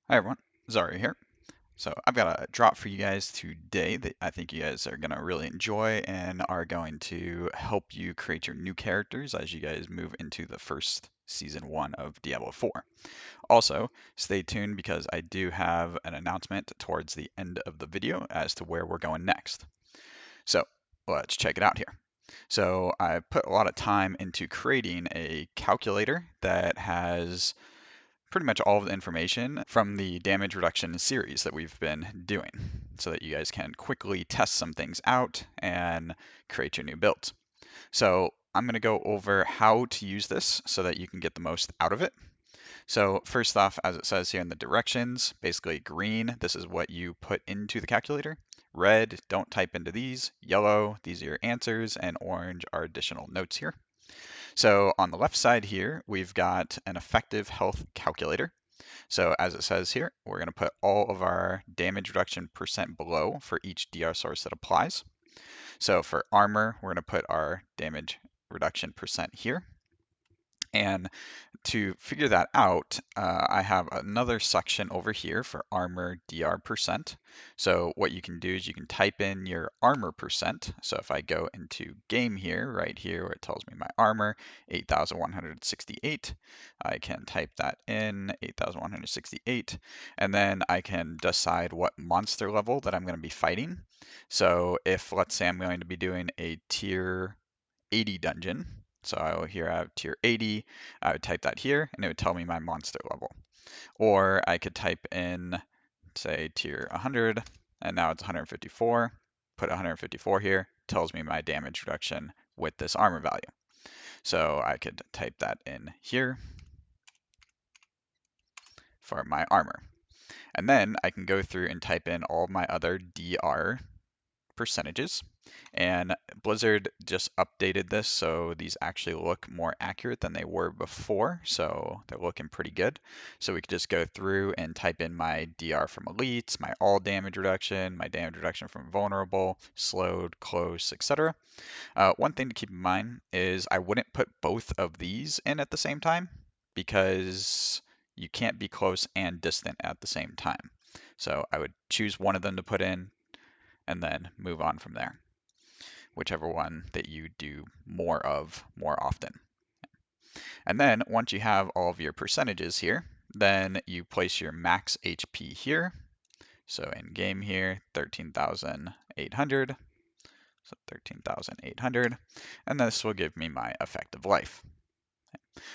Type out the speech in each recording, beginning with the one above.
Hi everyone, Zari here. So I've got a drop for you guys today that I think you guys are going to really enjoy and are going to help you create your new characters as you guys move into the first season 1 of Diablo 4. Also, stay tuned because I do have an announcement towards the end of the video as to where we're going next. So let's check it out here. So I put a lot of time into creating a calculator that has pretty much all of the information from the damage reduction series that we've been doing so that you guys can quickly test some things out and create your new builds. So I'm going to go over how to use this so that you can get the most out of it. So first off, as it says here in the directions, basically green, this is what you put into the calculator. Red, don't type into these. Yellow, these are your answers. And orange are additional notes here. So on the left side here, we've got an effective health calculator. So as it says here, we're going to put all of our damage reduction percent below for each DR source that applies. So for armor, we're going to put our damage reduction percent here. And to figure that out, I have another section over here for armor DR percent. So what you can do is you can type in your armor percent. So if I go into game here, right here where it tells me my armor, 8,168, I can type that in, 8,168, and then I can decide what monster level that I'm going to be fighting. So if, let's say I'm going to be doing a tier 80 dungeon, so here I have tier 80. I would type that here and it would tell me my monster level. Or I could type in, say, tier 100 and now it's 154. Put 154 here, tells me my damage reduction with this armor value. So I could type that in here for my armor. And then I can go through and type in all of my other DR percentages. And Blizzard just updated this, so these actually look more accurate than they were before. So they're looking pretty good. So we could just go through and type in my DR from elites, my all damage reduction, my damage reduction from vulnerable, slowed, close, etc. One thing to keep in mind is I wouldn't put both of these in at the same time because you can't be close and distant at the same time. So I would choose one of them to put in and then move on from there, whichever one that you do more of more often. And then once you have all of your percentages here, then you place your max HP here. So in game here, 13,800. So 13,800. And this will give me my effective life.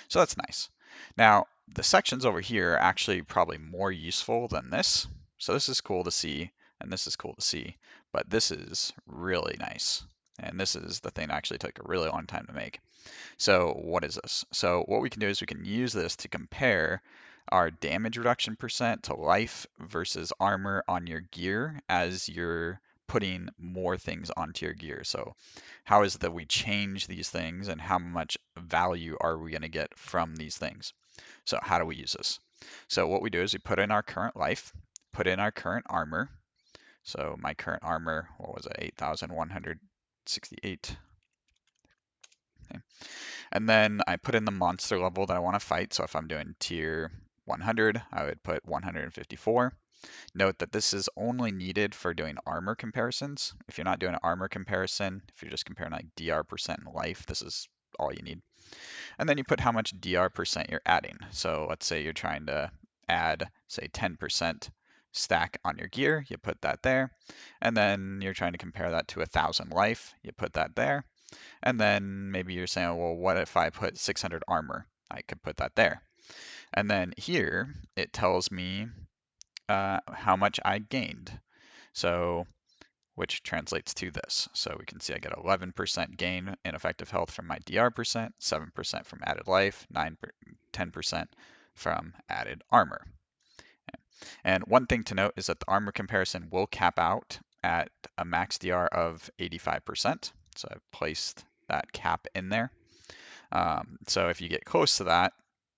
So that's nice. Now, the sections over here are actually probably more useful than this. So this is cool to see, and this is cool to see, but this is really nice. And this is the thing that actually took a really long time to make. So what is this? So what we can do is we can use this to compare our damage reduction percent to life versus armor on your gear as you're putting more things onto your gear. So how is it that we change these things and how much value are we going to get from these things? So how do we use this? So what we do is we put in our current life, put in our current armor. So my current armor, what was it, 8,168. Okay. And then I put in the monster level that I want to fight. So if I'm doing tier 100, I would put 154. Note that this is only needed for doing armor comparisons. If you're not doing an armor comparison, if you're just comparing like DR percent in life, this is all you need. And then you put how much DR percent you're adding. So let's say you're trying to add, say, 10% stack on your gear, you put that there. And then you're trying to compare that to 1,000 life, you put that there. And then maybe you're saying, well, what if I put 600 armor? I could put that there. And then here it tells me how much I gained. So, which translates to this. So we can see I get 11% gain in effective health from my DR percent, 7% from added life, 10% from added armor. And one thing to note is that the armor comparison will cap out at a max DR of 85%. So I've placed that cap in there. So if you get close to that,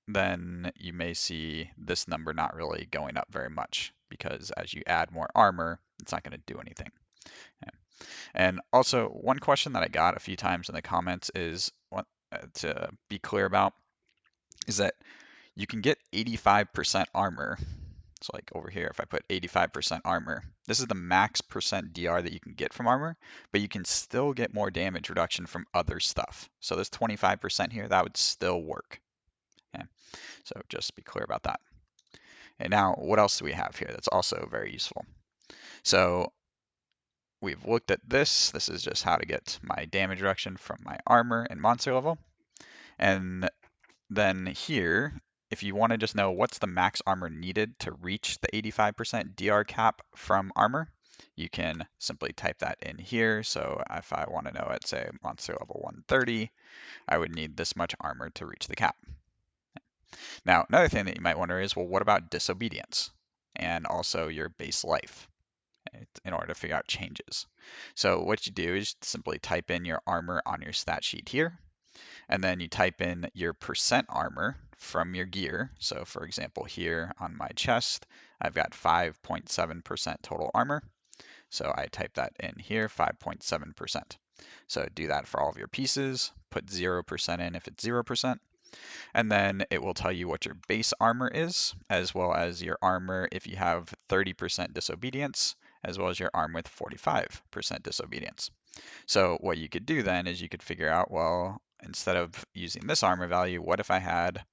then you may see this number not really going up very much because as you add more armor, it's not going to do anything. Okay. And also, one question that I got a few times in the comments is to be clear about is that you can get 85% armor. So like over here, if I put 85% armor, this is the max percent DR that you can get from armor, but you can still get more damage reduction from other stuff. So this 25% here, that would still work. Okay? So just be clear about that. And now what else do we have here that's also very useful? So we've looked at this. This is just how to get my damage reduction from my armor and monster level. And then here, if you want to just know what's the max armor needed to reach the 85% DR cap from armor, you can simply type that in here. So if I want to know at, say, monster level 130, I would need this much armor to reach the cap. Now, another thing that you might wonder is, well, what about disobedience and also your base life in order to figure out changes? So what you do is simply type in your armor on your stat sheet here, and then you type in your percent armor from your gear. So for example, here on my chest, I've got 5.7% total armor. So I type that in here, 5.7%. So do that for all of your pieces, put 0% in if it's 0%, and then it will tell you what your base armor is, as well as your armor if you have 30% disobedience, as well as your armor with 45% disobedience. So what you could do then is you could figure out, well, instead of using this armor value, what if I had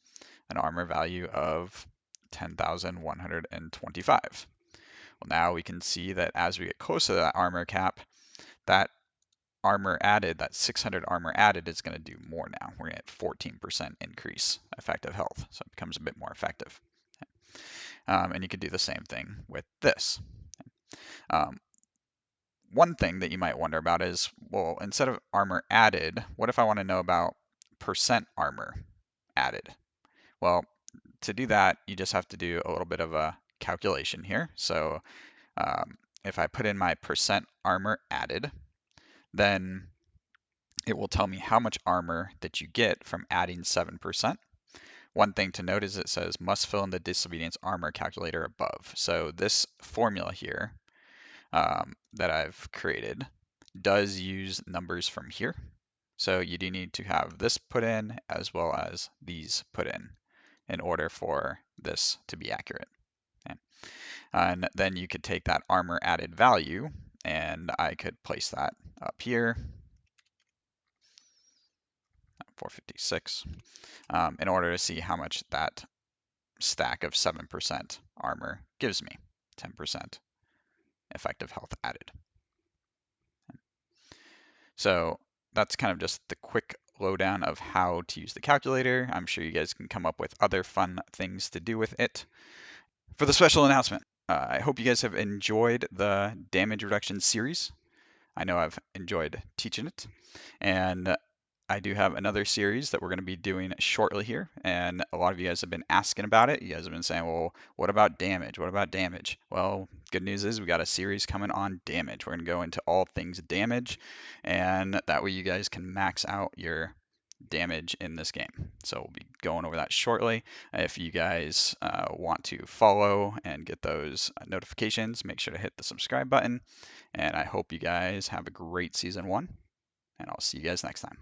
an armor value of 10,125? Well, now we can see that as we get closer to that armor cap, that armor added, that 600 armor added is going to do more now. We're going to get 14% increase effective health, so it becomes a bit more effective. And you could do the same thing with this. One thing that you might wonder about is, well, instead of armor added, what if I want to know about percent armor added? Well, to do that, you just have to do a little bit of a calculation here. So if I put in my percent armor added, then it will tell me how much armor that you get from adding 7%. One thing to note is it says must fill in the disobedience armor calculator above. So this formula here that I've created does use numbers from here. So you do need to have this put in as well as these put in order for this to be accurate. Okay. And then you could take that armor added value and I could place that up here, 456, in order to see how much that stack of 7% armor gives me, 10% effective health added. So that's kind of just the quick lowdown of how to use the calculator. I'm sure you guys can come up with other fun things to do with it. For the special announcement, I hope you guys have enjoyed the damage reduction series. I know I've enjoyed teaching it, and I do have another series that we're going to be doing shortly here, and a lot of you guys have been asking about it. You guys have been saying, well, what about damage? What about damage? Well, good news is we got a series coming on damage. We're going to go into all things damage, and that way you guys can max out your damage in this game. So we'll be going over that shortly. If you guys want to follow and get those notifications, make sure to hit the subscribe button. And I hope you guys have a great season 1, and I'll see you guys next time.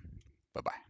Bye-bye.